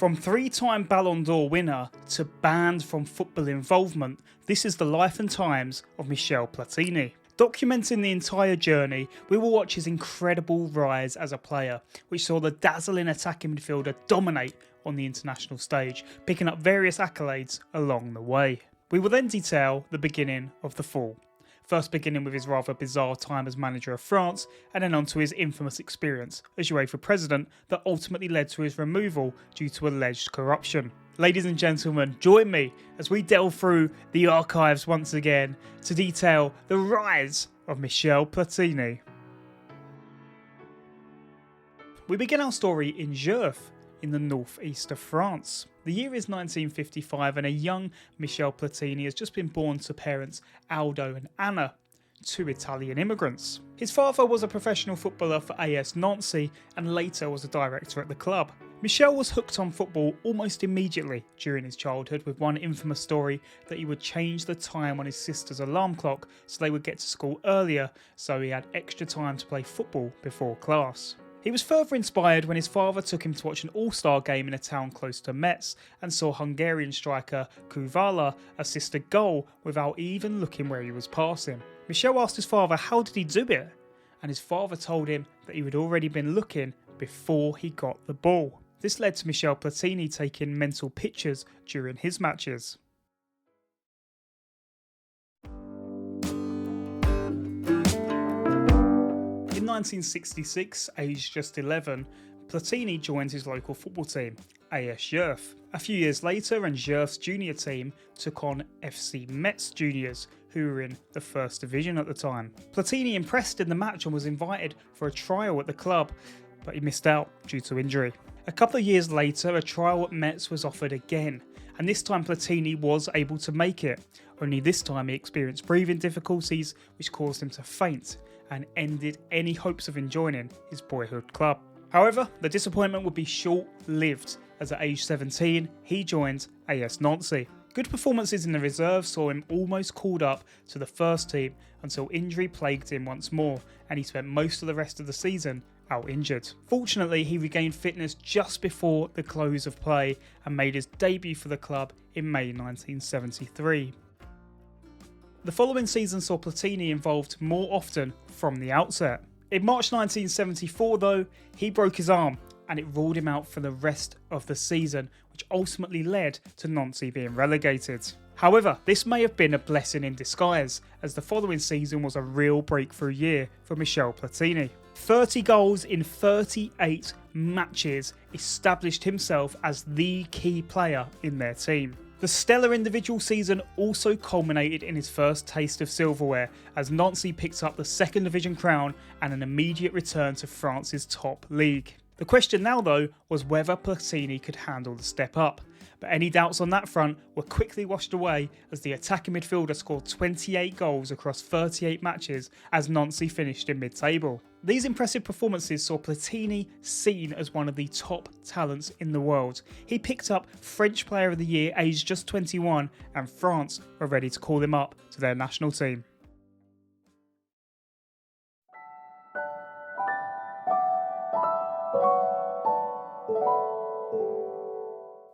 From three-time Ballon d'Or winner to banned from football involvement, this is the life and times of Michel Platini. Documenting the entire journey, we will watch his incredible rise as a player, which saw the dazzling attacking midfielder dominate on the international stage, picking up various accolades along the way. We will then detail the beginning of the fall. First beginning with his rather bizarre time as manager of France, and then on to his infamous experience as UEFA President that ultimately led to his removal due to alleged corruption. Ladies and gentlemen, join me as we delve through the archives once again to detail the rise of Michel Platini. We begin our story in Gers, in the northeast of France. The year is 1955 and a young Michel Platini has just been born to parents Aldo and Anna, two Italian immigrants. His father was a professional footballer for AS Nancy and later was a director at the club. Michel was hooked on football almost immediately during his childhood, with one infamous story that he would change the time on his sister's alarm clock so they would get to school earlier so he had extra time to play football before class. He was further inspired when his father took him to watch an all-star game in a town close to Metz and saw Hungarian striker Kuvala assist a goal without even looking where he was passing. Michel asked his father how did he do it, and his father told him that he had already been looking before he got the ball. This led to Michel Platini taking mental pictures during his matches. In 1966, aged just 11, Platini joined his local football team, AS Gers. A few years later, and Gers' junior team took on FC Metz juniors, who were in the first division at the time. Platini impressed in the match and was invited for a trial at the club, but he missed out due to injury. A couple of years later, a trial at Metz was offered again, and this time Platini was able to make it. Only this time he experienced breathing difficulties, which caused him to faint and ended any hopes of joining his boyhood club. However, the disappointment would be short-lived, as at age 17 he joined AS Nancy. Good performances in the reserve saw him almost called up to the first team until injury plagued him once more, and he spent most of the rest of the season out injured. Fortunately, he regained fitness just before the close of play and made his debut for the club in May 1973. The following season saw Platini involved more often from the outset. In March 1974 though, he broke his arm and it ruled him out for the rest of the season, which ultimately led to Nancy being relegated. However, this may have been a blessing in disguise, as the following season was a real breakthrough year for Michel Platini. 30 goals in 38 matches established himself as the key player in their team. The stellar individual season also culminated in his first taste of silverware, as Nancy picked up the second division crown and an immediate return to France's top league. The question now though was whether Platini could handle the step up, but any doubts on that front were quickly washed away as the attacking midfielder scored 28 goals across 38 matches as Nancy finished in mid-table. These impressive performances saw Platini seen as one of the top talents in the world. He picked up French Player of the Year aged just 21, and France were ready to call him up to their national team.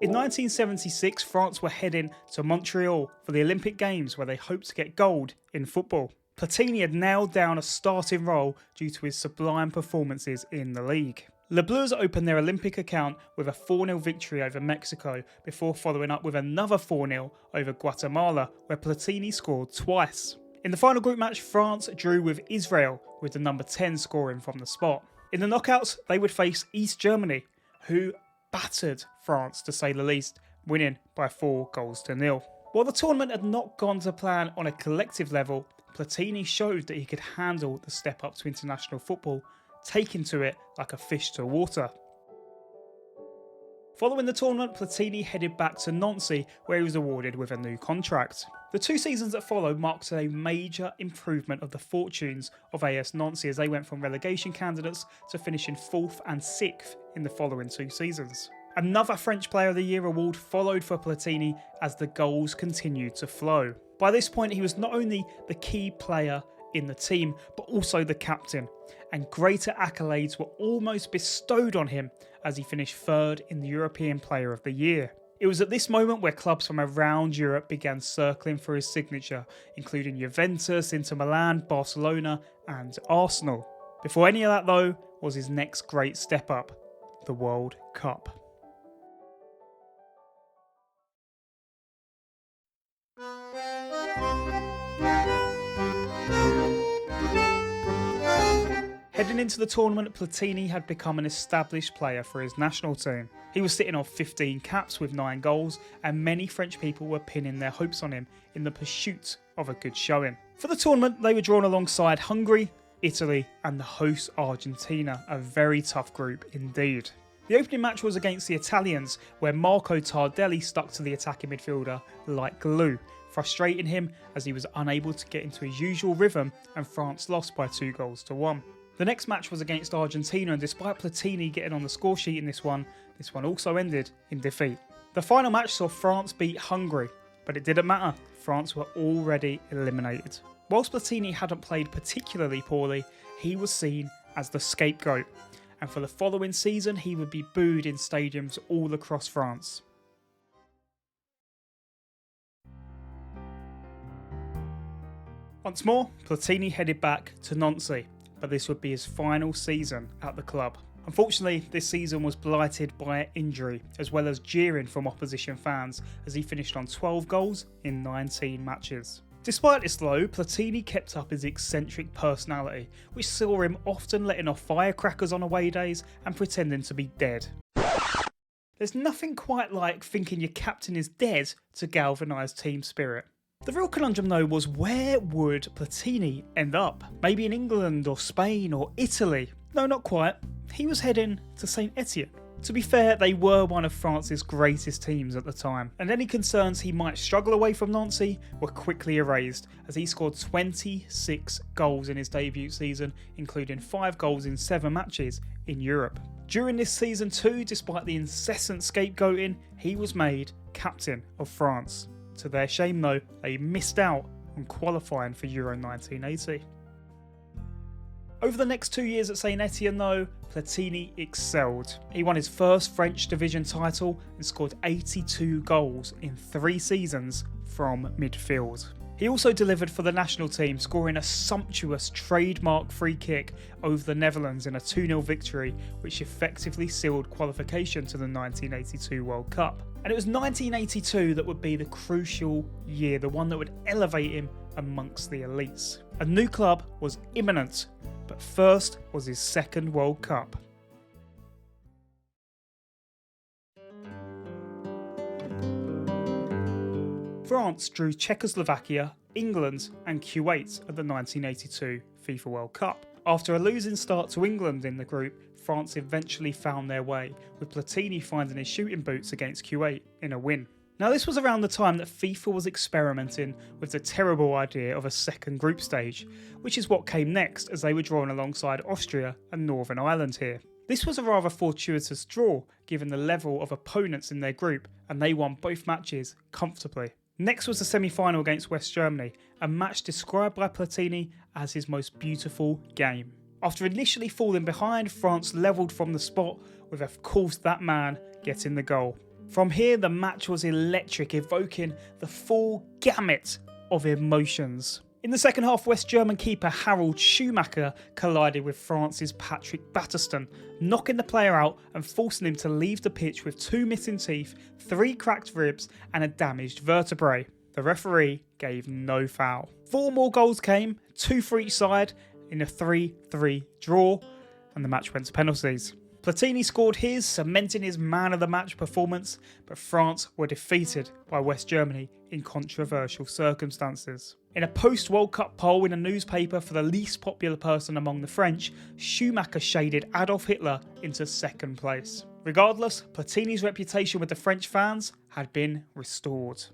In 1976, France were heading to Montreal for the Olympic Games, where they hoped to get gold in football. Platini had nailed down a starting role due to his sublime performances in the league. Les Bleus opened their Olympic account with a 4-0 victory over Mexico before following up with another 4-0 over Guatemala, where Platini scored twice. In the final group match, France drew with Israel, with the number 10 scoring from the spot. In the knockouts, they would face East Germany, who battered France to say the least, winning by 4-0. While the tournament had not gone to plan on a collective level, Platini showed that he could handle the step up to international football, taking to it like a fish to water. Following the tournament, Platini headed back to Nancy, where he was awarded with a new contract. The 2 seasons that followed marked a major improvement of the fortunes of AS Nancy, as they went from relegation candidates to finishing 4th and 6th in the following 2 seasons. Another French Player of the Year award followed for Platini as the goals continued to flow. By this point, he was not only the key player in the team, but also the captain, and greater accolades were almost bestowed on him as he finished third in the European Player of the Year. It was at this moment where clubs from around Europe began circling for his signature, including Juventus, Inter Milan, Barcelona and Arsenal. Before any of that though was his next great step up, the World Cup. Heading into the tournament, Platini had become an established player for his national team. He was sitting on 15 caps with 9 goals, and many French people were pinning their hopes on him in the pursuit of a good showing. For the tournament, they were drawn alongside Hungary, Italy and the host Argentina, a very tough group indeed. The opening match was against the Italians, where Marco Tardelli stuck to the attacking midfielder like glue, frustrating him as he was unable to get into his usual rhythm, and France lost by 2-1. The next match was against Argentina, and despite Platini getting on the score sheet in this one also ended in defeat. The final match saw France beat Hungary, but it didn't matter, France were already eliminated. Whilst Platini hadn't played particularly poorly, he was seen as the scapegoat, and for the following season he would be booed in stadiums all across France. Once more, Platini headed back to Nancy, but this would be his final season at the club. Unfortunately, this season was blighted by injury, as well as jeering from opposition fans, as he finished on 12 goals in 19 matches. Despite this though, Platini kept up his eccentric personality, which saw him often letting off firecrackers on away days and pretending to be dead. There's nothing quite like thinking your captain is dead to galvanise team spirit. The real conundrum though was, where would Platini end up? Maybe in England or Spain or Italy? No, not quite. He was heading to Saint-Etienne. To be fair, they were one of France's greatest teams at the time, and any concerns he might struggle away from Nancy were quickly erased, as he scored 26 goals in his debut season, including 5 goals in 7 matches in Europe. During this season too, despite the incessant scapegoating, he was made captain of France. To their shame though, they missed out on qualifying for Euro 1980. Over the next 2 years at Saint-Etienne though, Platini excelled. He won his first French division title and scored 82 goals in 3 seasons from midfield. He also delivered for the national team, scoring a sumptuous trademark free kick over the Netherlands in a 2-0 victory, which effectively sealed qualification to the 1982 World Cup. And it was 1982 that would be the crucial year, the one that would elevate him amongst the elites. A new club was imminent, but first was his second World Cup. France drew Czechoslovakia, England and Kuwait at the 1982 FIFA World Cup. After a losing start to England in the group, France eventually found their way, with Platini finding his shooting boots against Kuwait in a win. Now this was around the time that FIFA was experimenting with the terrible idea of a second group stage, which is what came next as they were drawn alongside Austria and Northern Ireland here. This was a rather fortuitous draw given the level of opponents in their group, and they won both matches comfortably. Next was the semi-final against West Germany, a match described by Platini as his most beautiful game. After initially falling behind, France levelled from the spot, with of course that man getting the goal. From here the match was electric, evoking the full gamut of emotions. In the second half, West German keeper Harald Schumacher collided with France's Patrick Battiston, knocking the player out and forcing him to leave the pitch with 2 missing teeth, 3 cracked ribs and a damaged vertebrae. The referee gave no foul. 4 more goals came, 2 for each side, in a 3-3 draw, and the match went to penalties. Platini scored his, cementing his man of the match performance, but France were defeated by West Germany in controversial circumstances. In a post-World Cup poll in a newspaper for the least popular person among the French, Schumacher shaded Adolf Hitler into second place. Regardless, Platini's reputation with the French fans had been restored.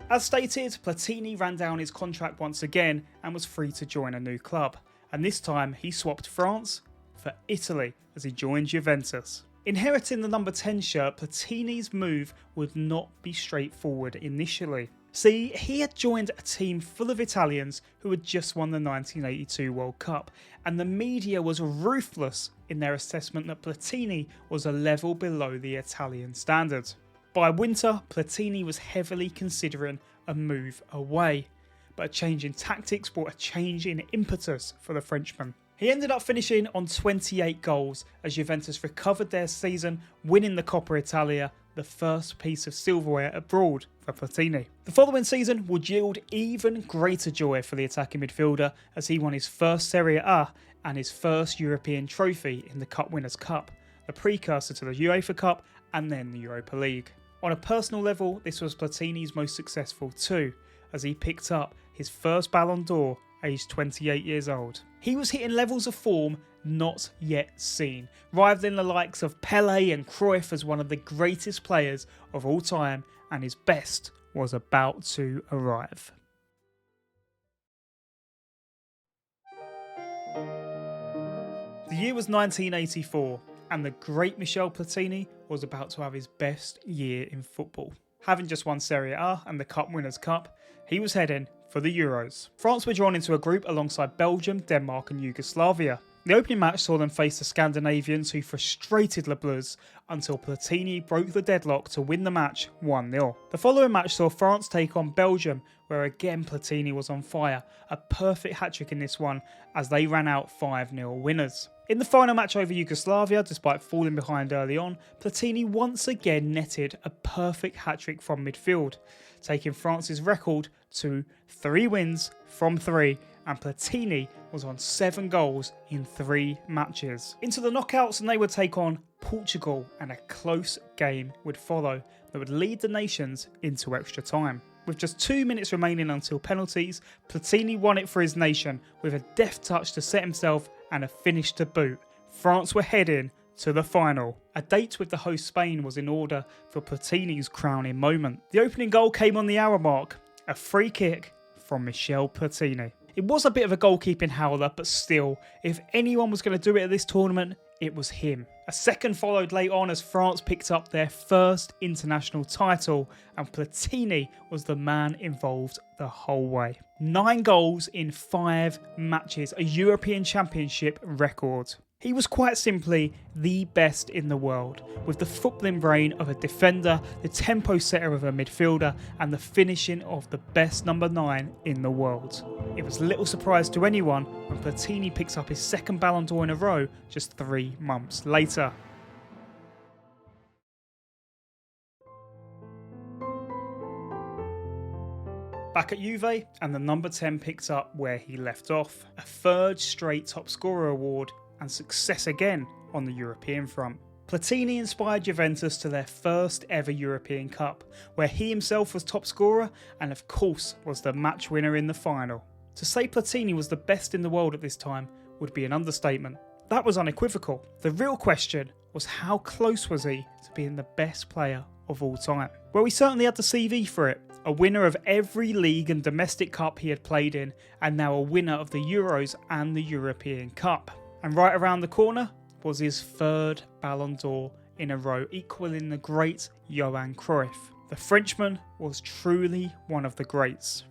As stated, Platini ran down his contract once again and was free to join a new club, and this time he swapped France for Italy as he joined Juventus. Inheriting the number 10 shirt, Platini's move would not be straightforward initially. See, he had joined a team full of Italians who had just won the 1982 World Cup, and the media was ruthless in their assessment that Platini was a level below the Italian standard. By winter, Platini was heavily considering a move away, but a change in tactics brought a change in impetus for the Frenchman. He ended up finishing on 28 goals as Juventus recovered their season, winning the Coppa Italia, the first piece of silverware abroad for Platini. The following season would yield even greater joy for the attacking midfielder as he won his first Serie A and his first European trophy in the Cup Winners' Cup, the precursor to the UEFA Cup and then the Europa League. On a personal level, this was Platini's most successful too, as he picked up his first Ballon d'Or aged 28 years old. He was hitting levels of form not yet seen, rivaling the likes of Pele and Cruyff as one of the greatest players of all time, and his best was about to arrive. The year was 1984, and the great Michel Platini was about to have his best year in football. Having just won Serie A and the Cup Winners' Cup, he was heading for the Euros. France were drawn into a group alongside Belgium, Denmark and Yugoslavia. The opening match saw them face the Scandinavians, who frustrated Le Bleus until Platini broke the deadlock to win the match 1-0. The following match saw France take on Belgium, where again Platini was on fire, a perfect hat-trick in this one as they ran out 5-0 winners. In the final match over Yugoslavia, despite falling behind early on, Platini once again netted a perfect hat-trick from midfield, taking France's record to 3 wins from 3, and Platini was on 7 goals in 3 matches. Into the knockouts, and they would take on Portugal, and a close game would follow that would lead the nations into extra time. With just 2 minutes remaining until penalties, Platini won it for his nation with a deft touch to set himself and a finish to boot. France were heading to the final. A date with the host Spain was in order for Platini's crowning moment. The opening goal came on the hour mark, a free kick from Michel Platini. It was a bit of a goalkeeping howler, but still, if anyone was going to do it at this tournament, it was him. A second followed late on as France picked up their first international title, and Platini was the man involved the whole way. 9 goals in 5 matches, a European Championship record. He was quite simply the best in the world, with the footballing brain of a defender, the tempo setter of a midfielder, and the finishing of the best number 9 in the world. It was little surprise to anyone when Platini picks up his second Ballon d'Or in a row just 3 months later. Back at Juve, and the number 10 picked up where he left off, a 3rd straight top scorer award and success again on the European front. Platini inspired Juventus to their first ever European Cup, where he himself was top scorer and of course was the match winner in the final. To say Platini was the best in the world at this time would be an understatement. That was unequivocal. The real question was, how close was he to being the best player of all time? Well, he certainly had the CV for it. A winner of every league and domestic cup he had played in, and now a winner of the Euros and the European Cup. And right around the corner was his 3rd Ballon d'Or in a row, equaling the great Johan Cruyff. The Frenchman was truly one of the greats.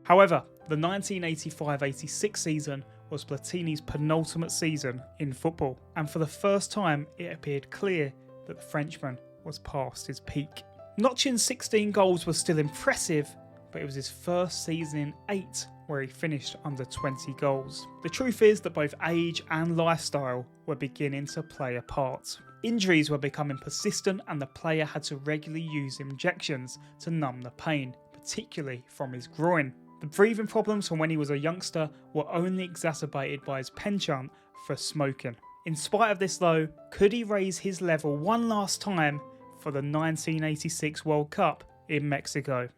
However, the 1985-86 season was Platini's penultimate season in football, and for the first time it appeared clear that the Frenchman was past his peak. Notching 16 goals was still impressive, but it was his first season in 8 where he finished under 20 goals. The truth is that both age and lifestyle were beginning to play a part. Injuries were becoming persistent and the player had to regularly use injections to numb the pain, particularly from his groin. The breathing problems from when he was a youngster were only exacerbated by his penchant for smoking. In spite of this though, could he raise his level one last time for the 1986 World Cup in Mexico?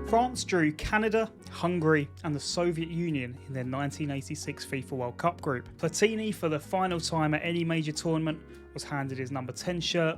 France drew Canada, Hungary and the Soviet Union in their 1986 FIFA World Cup group. Platini, for the final time at any major tournament, was handed his number 10 shirt,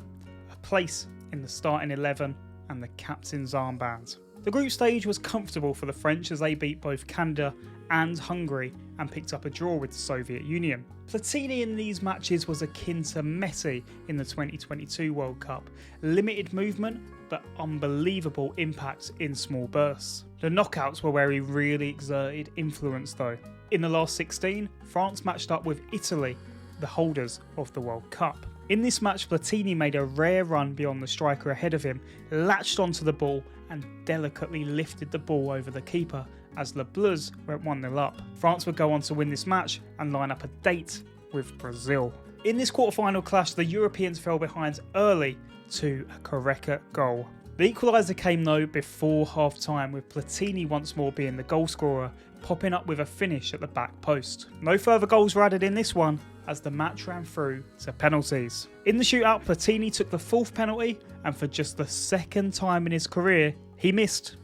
a place in the starting 11 and the captain's armband. The group stage was comfortable for the French as they beat both Canada and Hungary and picked up a draw with the Soviet Union. Platini in these matches was akin to Messi in the 2022 World Cup. Limited movement, but unbelievable impact in small bursts. The knockouts were where he really exerted influence though. In the last 16, France matched up with Italy, the holders of the World Cup. In this match, Platini made a rare run beyond the striker ahead of him, latched onto the ball and delicately lifted the ball over the keeper as Le Bleus went 1-0 up. France would go on to win this match and line up a date with Brazil. In this quarter-final clash, the Europeans fell behind early to a Correca goal. The equaliser came though before half-time, with Platini once more being the goal scorer, popping up with a finish at the back post. No further goals were added in this one as the match ran through to penalties. In the shootout, Platini took the 4th penalty, and for just the 2nd time in his career, he missed.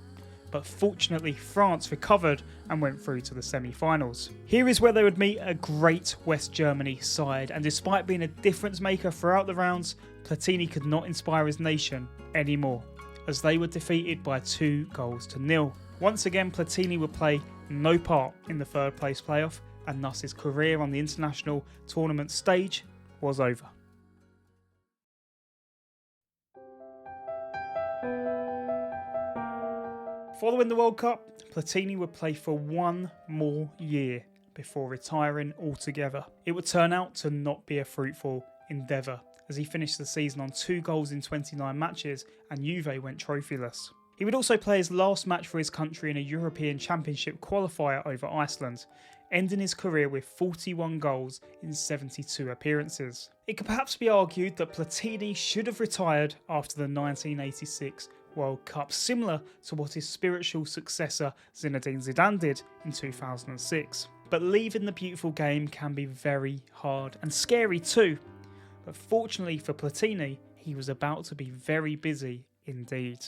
But fortunately, France recovered and went through to the semi-finals. Here is where they would meet a great West Germany side, and despite being a difference maker throughout the rounds, Platini could not inspire his nation anymore, as they were defeated by 2-0. Once again, Platini would play no part in the 3rd place playoff, and thus his career on the international tournament stage was over. Following the World Cup, Platini would play for 1 more year before retiring altogether. It would turn out to not be a fruitful endeavour, as he finished the season on 2 goals in 29 matches and Juve went trophyless. He would also play his last match for his country in a European Championship qualifier over Iceland, ending his career with 41 goals in 72 appearances. It could perhaps be argued that Platini should have retired after the 1986 World Cup, similar to what his spiritual successor Zinedine Zidane did in 2006. But leaving the beautiful game can be very hard and scary too. But fortunately for Platini, he was about to be very busy indeed.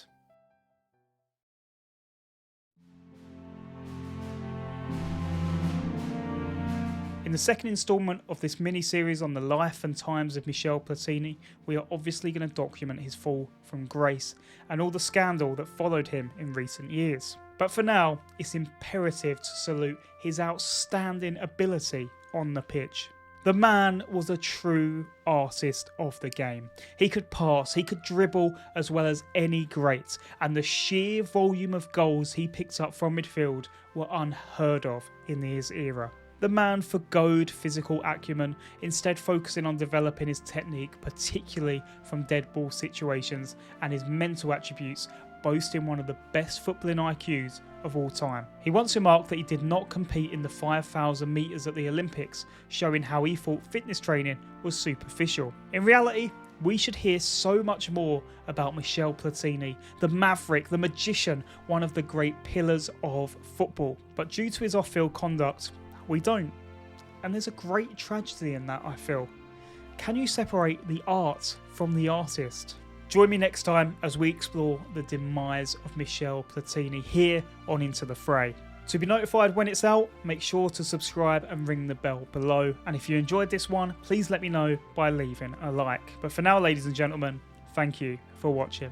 In the second instalment of this mini-series on the life and times of Michel Platini, we are obviously going to document his fall from grace and all the scandal that followed him in recent years. But for now, it's imperative to salute his outstanding ability on the pitch. The man was a true artist of the game. He could pass, he could dribble as well as any great, and the sheer volume of goals he picked up from midfield were unheard of in his era. The man forgoed physical acumen, instead focusing on developing his technique, particularly from dead ball situations, and his mental attributes, boasting one of the best footballing IQs of all time. He once remarked that he did not compete in the 5,000 metres at the Olympics, showing how he thought fitness training was superficial. In reality, we should hear so much more about Michel Platini, the maverick, the magician, one of the great pillars of football. But due to his off-field conduct, we don't. And there's a great tragedy in that, I feel. Can you separate the art from the artist? Join me next time as we explore the demise of Michel Platini here on Into the Fray. To be notified when it's out, make sure to subscribe and ring the bell below. And if you enjoyed this one, please let me know by leaving a like. But for now, ladies and gentlemen, thank you for watching.